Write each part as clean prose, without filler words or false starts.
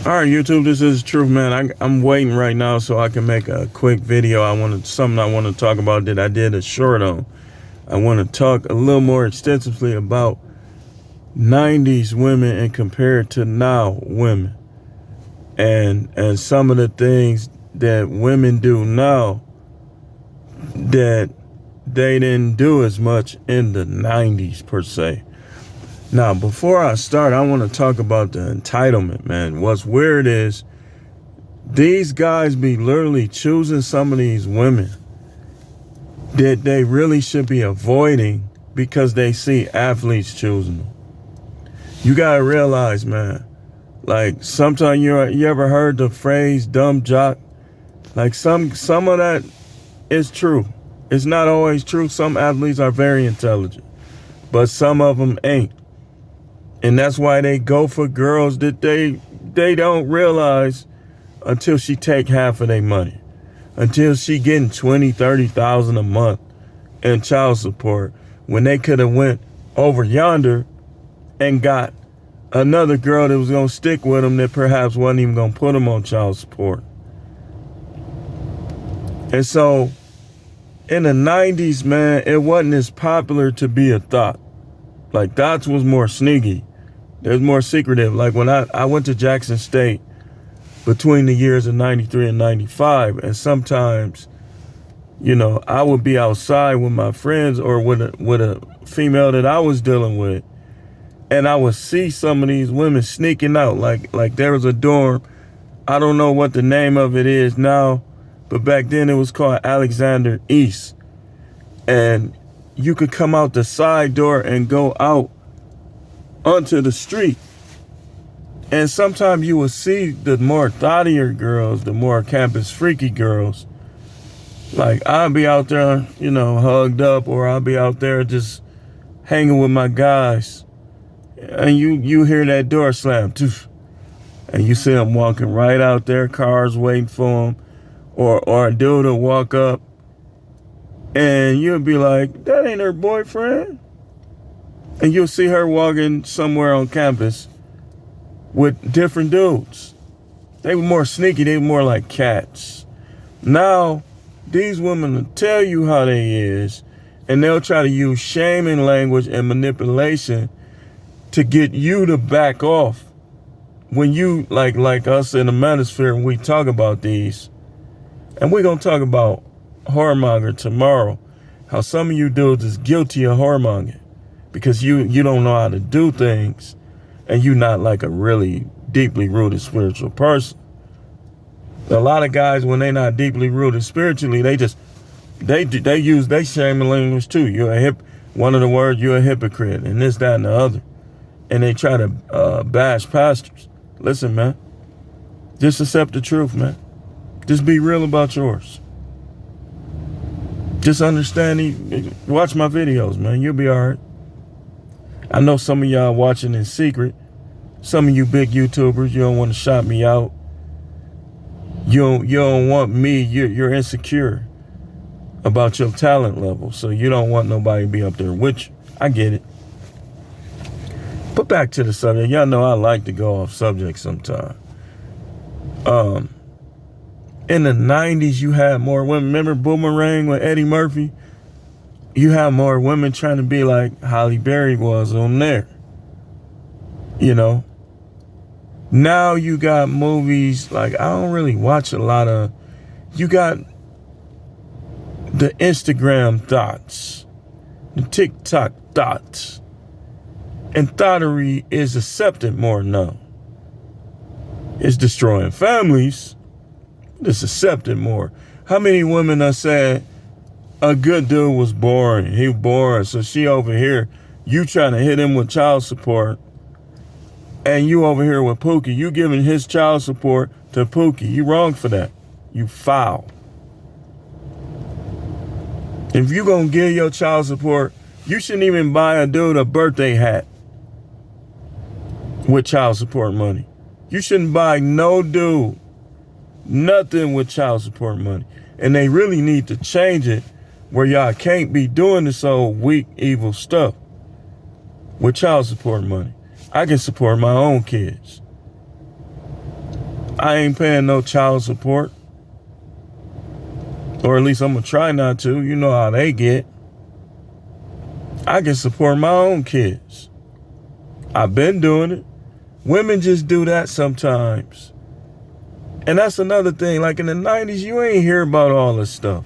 All right, YouTube, this is Truth, man. I'm waiting right now so I can make a quick video. Something I want to talk about that I did a short on. I want to talk a little more extensively about 90s women and compared to now women. And some of the things that women do now that they didn't do as much in the 90s per se. Now, before I start, I want to talk about the entitlement, man. What's weird is these guys be literally choosing some of these women that they really should be avoiding because they see athletes choosing them. You got to realize, man, like sometimes you ever heard the phrase dumb jock? Like some of that is true. It's not always true. Some athletes are very intelligent, but some of them ain't. And that's why they go for girls that they don't realize until she take half of their money. Until she getting 20, 30,000 a month in child support when they could have went over yonder and got another girl that was going to stick with them that perhaps wasn't even going to put them on child support. And so in the 90s, man, it wasn't as popular to be a thought. Like thoughts was more sneaky. There's more secretive. Like when I went to Jackson State between the years of 93 and 95, and sometimes, you know, I would be outside with my friends or with a female that I was dealing with, and I would see some of these women sneaking out. Like there was a dorm, I don't know what the name of it is now, but back then it was called Alexander East. And you could come out the side door and go out onto the street. And sometimes you will see the more thottier girls, the more campus freaky girls. Like I'll be out there, you know, hugged up, or I'll be out there just hanging with my guys. And you hear that door slam, toof, and you see them walking right out there, cars waiting for them, or a dude will walk up and you'll be like, that ain't her boyfriend. And you'll see her walking somewhere on campus with different dudes. They were more sneaky. They were more like cats. Now, these women will tell you how they is, and they'll try to use shaming language and manipulation to get you to back off. When you, like us in the manosphere, when we talk about these, and we're going to talk about whoremonger tomorrow, how some of you dudes is guilty of whoremongering because you don't know how to do things, and you're not like a really deeply rooted spiritual person. A lot of guys, when they're not deeply rooted spiritually, they use their shaming language too. One of the words, you're a hypocrite, and this, that, and the other. And they try to bash pastors. Listen, man, just accept the truth, man. Just be real about yours. Just understand, watch my videos, man. You'll be all right. I know some of y'all watching in secret. Some of you big YouTubers, you don't want to shout me out. You don't want me. You're insecure about your talent level, so you don't want nobody to be up there with you. I get it. But back to the subject. Y'all know I like to go off subject sometimes. In the 90s, you had more women. Remember Boomerang with Eddie Murphy? You had more women trying to be like Halle Berry was on there. You know? Now you got movies, like I don't really watch a lot of, you got the Instagram thoughts, the TikTok thoughts. And thottery is accepted more now. It's destroying families. It's accepted more. How many women are saying a good dude was boring? He was boring. So she over here, you trying to hit him with child support, and you over here with Pookie. You giving his child support to Pookie. You wrong for that. You foul. If you gonna give your child support, you shouldn't even buy a dude a birthday hat with child support money. You shouldn't buy no dude nothing with child support money. And they really need to change it where y'all can't be doing this old weak, evil stuff with child support money. I can support my own kids. I ain't paying no child support. Or at least I'm going to try not to. You know how they get. I can support my own kids. I've been doing it. Women just do that sometimes. And that's another thing. Like in the 90s, you ain't hear about all this stuff.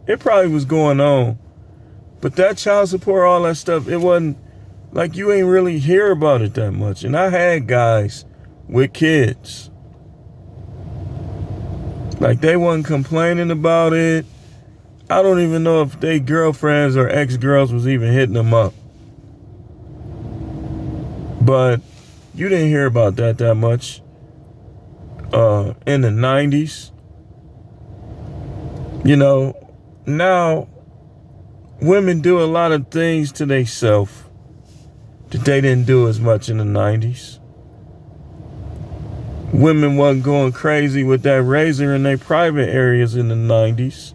It probably was going on. But that child support, all that stuff, it wasn't like you ain't really hear about it that much. And I had guys with kids. Like they wasn't complaining about it. I don't even know if they girlfriends or ex-girls was even hitting them up. But you didn't hear about that much in the 90s. You know, now women do a lot of things to themselves that they didn't do as much in the 90s. Women wasn't going crazy with that razor in their private areas in the 90s.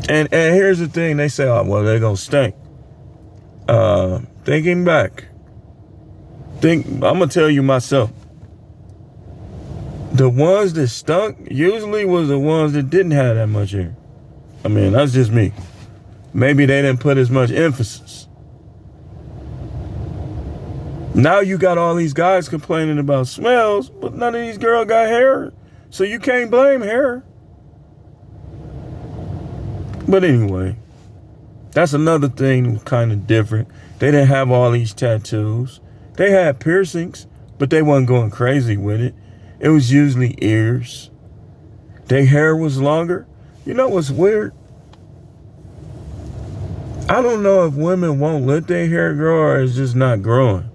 And here's the thing, they say, oh, well, they're going to stink. Thinking back, I'm going to tell you myself. The ones that stunk usually was the ones that didn't have that much hair. I mean, that's just me. Maybe they didn't put as much emphasis. Now you got all these guys complaining about smells, but none of these girls got hair. So you can't blame hair. But anyway, that's another thing kind of different. They didn't have all these tattoos. They had piercings, but they wasn't going crazy with it. It was usually ears. Their hair was longer. You know what's weird? I don't know if women won't let their hair grow or it's just not growing.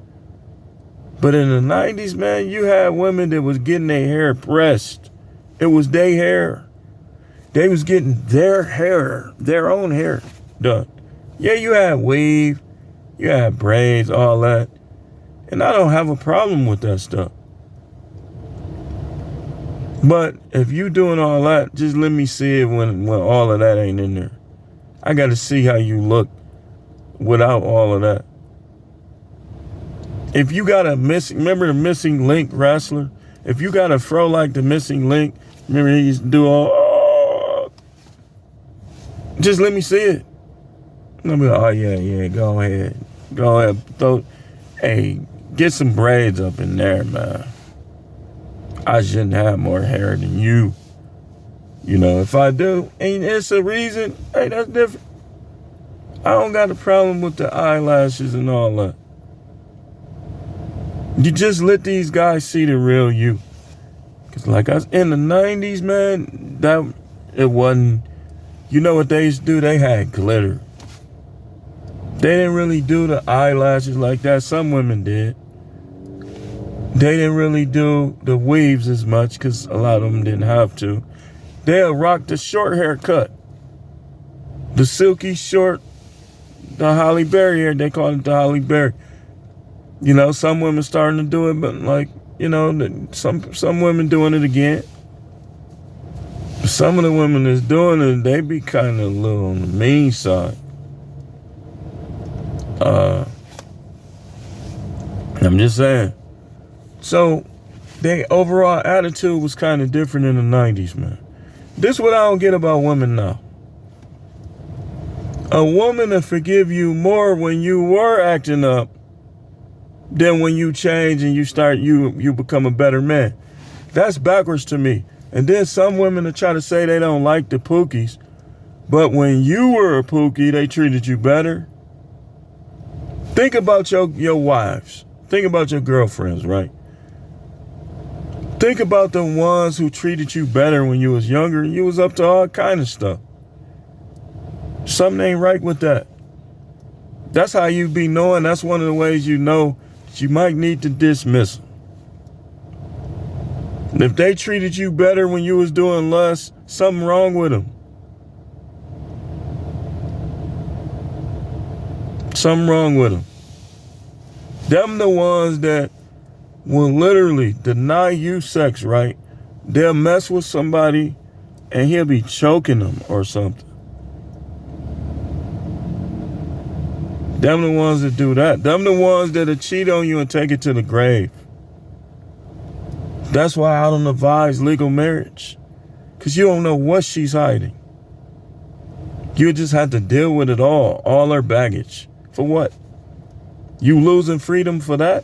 But in the 90s, man, you had women that was getting their hair pressed. It was their hair. They was getting their hair, their own hair done. Yeah, you had weave, you had braids, all that. And I don't have a problem with that stuff. But if you doing all that, just let me see it when all of that ain't in there. I got to see how you look without all of that. If you got remember the Missing Link wrestler? If you got a fro like the Missing Link, remember he used to do all, just let me see it. Let me, oh yeah, go ahead. Hey, get some braids up in there, man. I shouldn't have more hair than you. You know, if I do, and it's a reason, hey, that's different. I don't got a problem with the eyelashes and all that. You just let these guys see the real you. Because like I was in the 90s, man, it wasn't, you know what they used to do? They had glitter. They didn't really do the eyelashes like that. Some women did. They didn't really do the weaves as much because a lot of them didn't have to. They'll rock the short haircut. The silky short, the Halle Berry hair, they call it the Halle Berry. You know, some women starting to do it, but like, you know, some women doing it again. Some of the women that's doing it, they be kind of a little on the mean side. I'm just saying. So, their overall attitude was kind of different in the 90s, man. This is what I don't get about women now. A woman will forgive you more when you were acting up than when you change and you become a better man. That's backwards to me. And then some women will try to say they don't like the Pookies, but when you were a Pookie, they treated you better. Think about your wives. Think about your girlfriends, right? Think about the ones who treated you better when you was younger. You was up to all kind of stuff. Something ain't right with that. That's how you be knowing. That's one of the ways you know that you might need to dismiss them. If they treated you better when you was doing less, something wrong with them. Something wrong with them. Them the ones that will literally deny you sex, right? They'll mess with somebody and he'll be choking them or something. Them the ones that do that. Them the ones that'll cheat on you and take it to the grave. That's why I don't advise legal marriage. Because you don't know what she's hiding. You just have to deal with it all her baggage. For what? You losing freedom for that?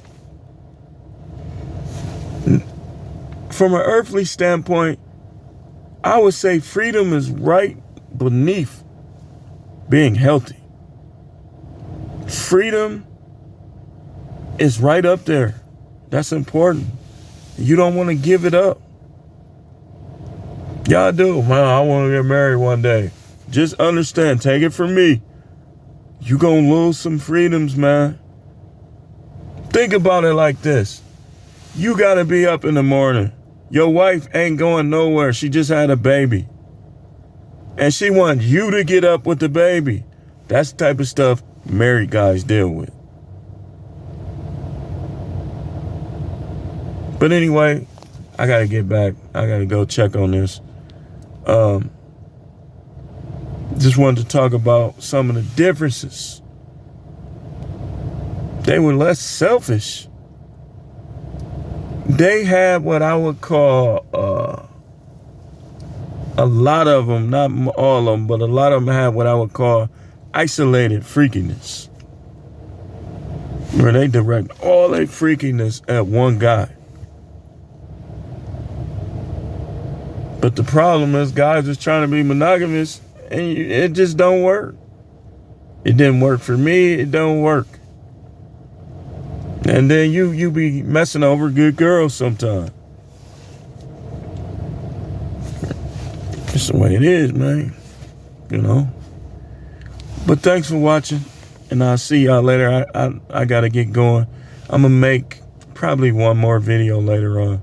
From an earthly standpoint, I would say freedom is right beneath being healthy. Freedom is right up there. That's important. You don't want to give it up. Y'all do, man. I want to get married one day. Just understand, take it from me. You gonna lose some freedoms, man. Think about it like this. You gotta be up in the morning. Your wife ain't going nowhere. She just had a baby. And she wants you to get up with the baby. That's the type of stuff married guys deal with. But anyway, I gotta get back. I gotta go check on this. Just wanted to talk about some of the differences. They were less selfish. They had what I would call a lot of them, not all of them, but a lot of them had what I would call isolated freakiness, where they direct all their freakiness at one guy. But the problem is guys is trying to be monogamous and it just don't work. It didn't work for me. It don't work. And then you be messing over good girls sometimes. It's the way it is, man. You know. But thanks for watching. And I'll see y'all later. I got to get going. I'm going to make probably one more video later on.